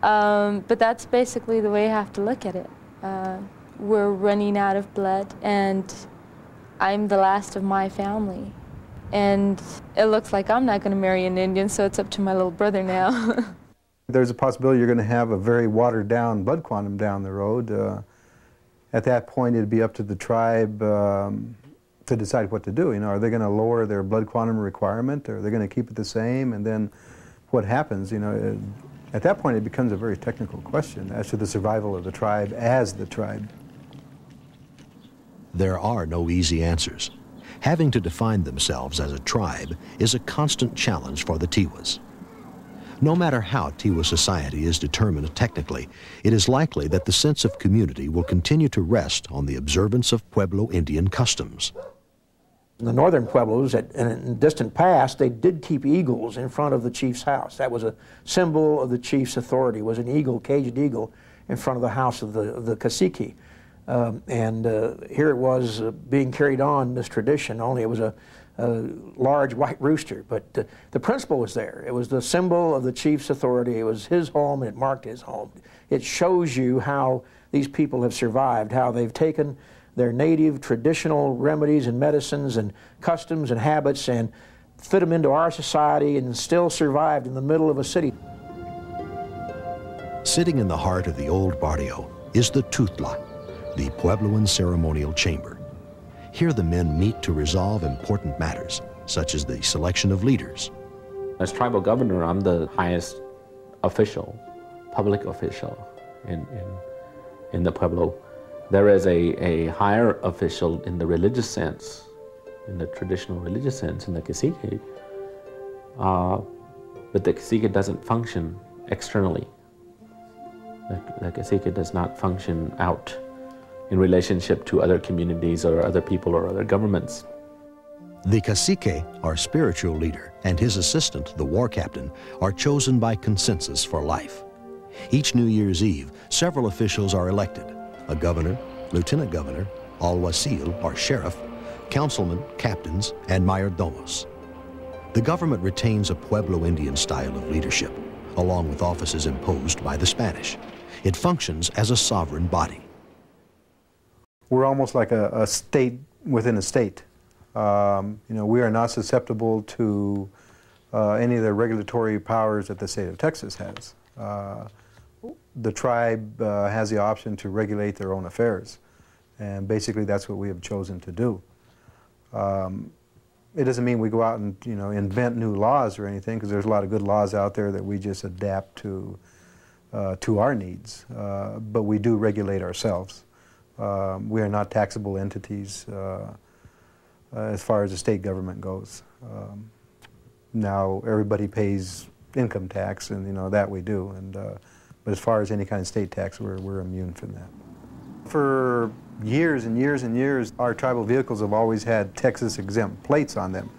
But that's basically the way you have to look at it. We're running out of blood, and I'm the last of my family. And it looks like I'm not going to marry an Indian, so it's up to my little brother now. There's a possibility you're going to have a very watered-down blood quantum down the road. At that point, it'd be up to the tribe to decide what to do. You know, are they going to lower their blood quantum requirement, or are they going to keep it the same? And then what happens? You know, at that point, it becomes a very technical question as to the survival of the tribe as the tribe. There are no easy answers. Having to define themselves as a tribe is a constant challenge for the Tiguas. No matter how Tiwa society is determined technically, it is likely that the sense of community will continue to rest on the observance of Pueblo Indian customs. The northern Pueblos, in distant past, they did keep eagles in front of the chief's house. That was a symbol of the chief's authority, was an eagle, caged eagle, in front of the house of the cacique. Here it was being carried on, this tradition, only it was a large white rooster. But the principle was there. It was the symbol of the chief's authority. It was his home, and it marked his home. It shows you how these people have survived, how they've taken their native traditional remedies and medicines and customs and habits and fit them into our society and still survived in the middle of a city. Sitting in the heart of the old barrio is the Tutla, the Puebloan ceremonial chamber. Here the men meet to resolve important matters, such as the selection of leaders. As tribal governor, I'm the highest official, public official in the Pueblo. There is a higher official in the religious sense, in the traditional religious sense, in the cacique. But the cacique doesn't function externally. The cacique does not function out in relationship to other communities or other people or other governments. The cacique, our spiritual leader, and his assistant, the war captain, are chosen by consensus for life. Each New Year's Eve, several officials are elected: a governor, lieutenant governor, alguacil or sheriff, councilmen, captains, and mayordomos. The government retains a Pueblo Indian style of leadership, along with offices imposed by the Spanish. It functions as a sovereign body. We're almost like a state within a state. You know, we are not susceptible to any of the regulatory powers that the state of Texas has. The tribe has the option to regulate their own affairs, and basically that's what we have chosen to do. It doesn't mean we go out and, you know, invent new laws or anything, because there's a lot of good laws out there that we just adapt to our needs, but we do regulate ourselves. We are not taxable entities as far as the state government goes. Now everybody pays income tax, and you know that we do. But as far as any kind of state tax, we're immune from that. For years and years and years, our tribal vehicles have always had Texas exempt plates on them.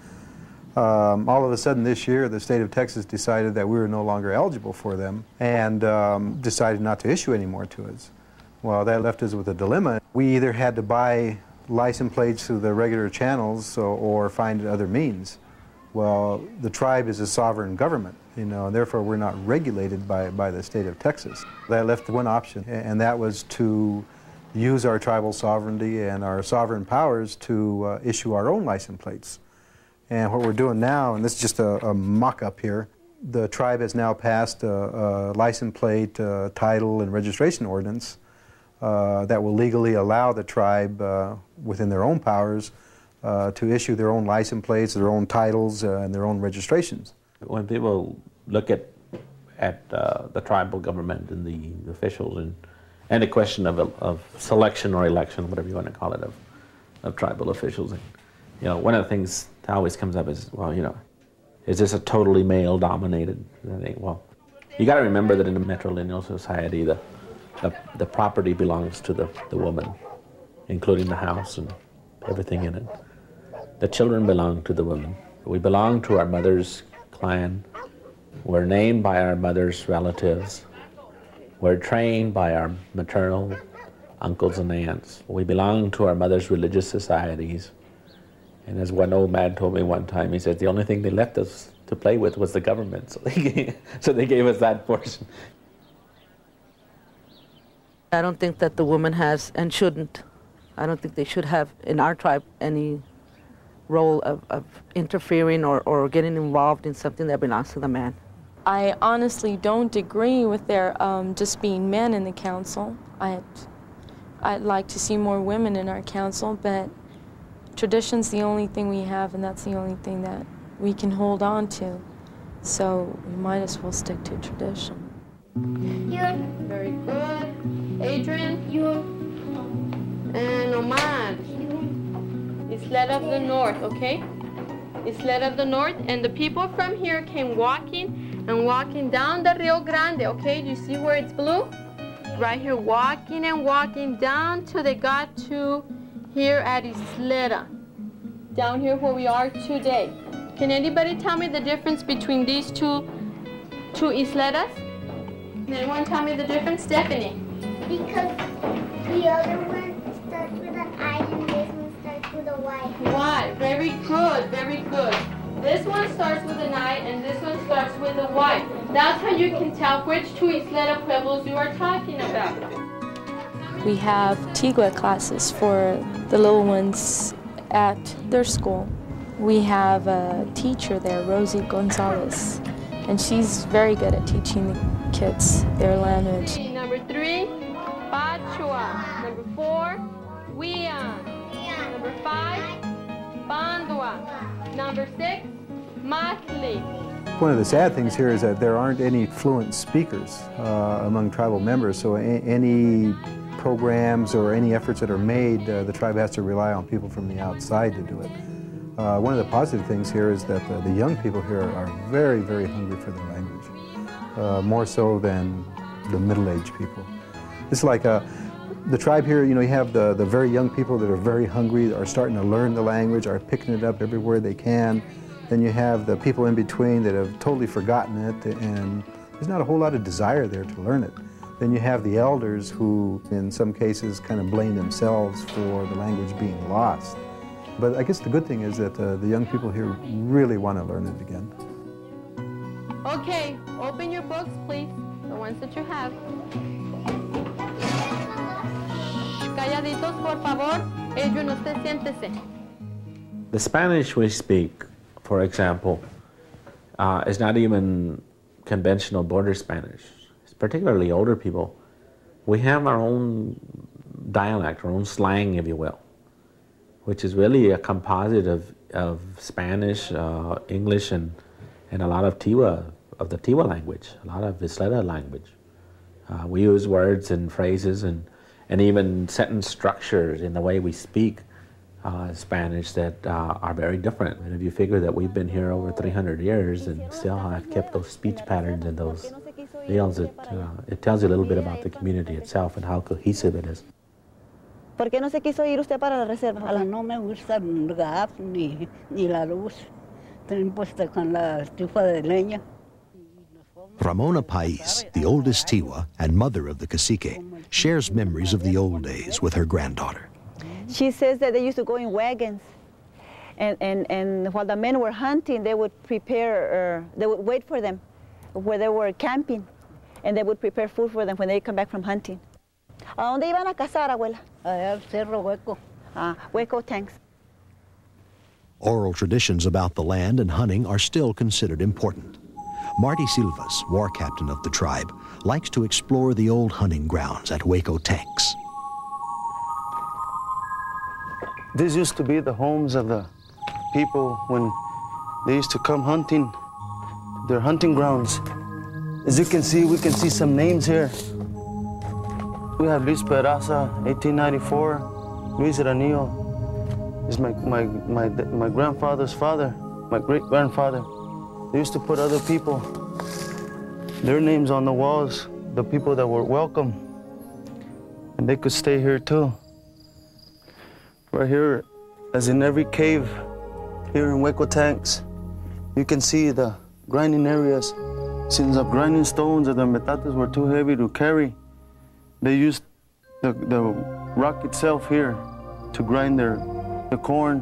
All of a sudden this year, the state of Texas decided that we were no longer eligible for them, and decided not to issue any more to us. Well, that left us with a dilemma. We either had to buy license plates through the regular channels or find other means. Well, the tribe is a sovereign government, you know, and therefore we're not regulated by the state of Texas. That left one option, and that was to use our tribal sovereignty and our sovereign powers to issue our own license plates. And what we're doing now, and this is just a mock-up here, the tribe has now passed a license plate, title, and registration ordinance that will legally allow the tribe, within their own powers, to issue their own license plates, their own titles, and their own registrations. When people look at the tribal government and the officials and the question of selection or election, whatever you want to call it, of tribal officials, and, you know, one of the things that always comes up is, well, you know, is this a totally male-dominated thing? Well, you got to remember that in a matrilineal society, the property belongs to the woman, including the house and everything in it. The children belong to the woman. We belong to our mother's clan. We're named by our mother's relatives. We're trained by our maternal uncles and aunts. We belong to our mother's religious societies. And as one old man told me one time, he said, the only thing they left us to play with was the government, so they gave us that portion. I don't think that the woman has and shouldn't. I don't think they should have in our tribe any role of interfering or getting involved in something that belongs to the man. I honestly don't agree with there just being men in the council. I'd like to see more women in our council, but tradition's the only thing we have, and that's the only thing that we can hold on to. So we might as well stick to tradition. You. Very good. Adrian. You. And Omar. Ysleta of the North, okay? Ysleta of the North, and the people from here came walking down the Rio Grande, okay? Do you see where it's blue? Right here, walking and walking down till they got to here at Ysleta, down here where we are today. Can anybody tell me the difference between these two Ysletas? Can anyone tell me the difference? Stephanie? Because the other one starts with an I and this one starts with a Y. Y. Very good, very good. This one starts with an I and this one starts with a Y. That's how you can tell which two Ysleta pueblos you are talking about. We have Tigua classes for the little ones at their school. We have a teacher there, Rosie Gonzalez, and she's very good at teaching the kids their language. Number 3, Pachua. Number 4, Wian. Number 5, Bandua. Number 6, Matli. One of the sad things here is that there aren't any fluent speakers among tribal members, so any programs or any efforts that are made, the tribe has to rely on people from the outside to do it. One of the positive things here is that the young people here are very, very hungry for their language, more so than the middle-aged people. It's like the tribe here, you know, you have the very young people that are very hungry, are starting to learn the language, are picking it up everywhere they can. Then you have the people in between that have totally forgotten it, and there's not a whole lot of desire there to learn it. Then you have the elders who, in some cases, kind of blame themselves for the language being lost. But I guess the good thing is that the young people here really want to learn it again. Okay, open your books, please, the ones that you have. Calladitos, por favor. Adrian, usted siéntese. The Spanish we speak, for example, is not even conventional border Spanish. It's particularly older people. We have our own dialect, our own slang, if you will, which is really a composite of Spanish, English, and a lot of Tiwa, of the Tiwa language, a lot of Ysleta language. We use words and phrases and even sentence structures in the way we speak Spanish that are very different. And if you figure that we've been here over 300 years and still have kept those speech patterns and those deals, it tells you a little bit about the community itself and how cohesive it is. ¿Por qué no se quiso ir usted para la reserva? No me gusta el gas ni la luz. Estoy impuesta con la estufa de leña. Ramona Pais, the oldest Tiwa and mother of the cacique, shares memories of the old days with her granddaughter. She says that they used to go in wagons, and while the men were hunting, they would prepare, they would wait for them where they were camping, and they would prepare food for them when they come back from hunting. ¿A dónde iban a cazar, abuela? Allá al Cerro Hueco. Hueco, thanks. Oral traditions about the land and hunting are still considered important. Marty Silvas, war captain of the tribe, likes to explore the old hunting grounds at Hueco Tanks. This used to be the homes of the people when they used to come hunting, their hunting grounds. As you can see, we can see some names here. We have Luis Peraza, 1894. Luis Ranillo is my grandfather's father, my great-grandfather. They used to put other people, their names on the walls, the people that were welcome, and they could stay here too. Right here, as in every cave here in Hueco Tanks, you can see the grinding areas. Since the grinding stones or the metates were too heavy to carry, they used the rock itself here to grind the corn.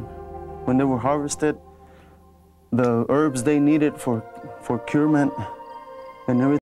When they were harvested, the herbs they needed for curement and everything.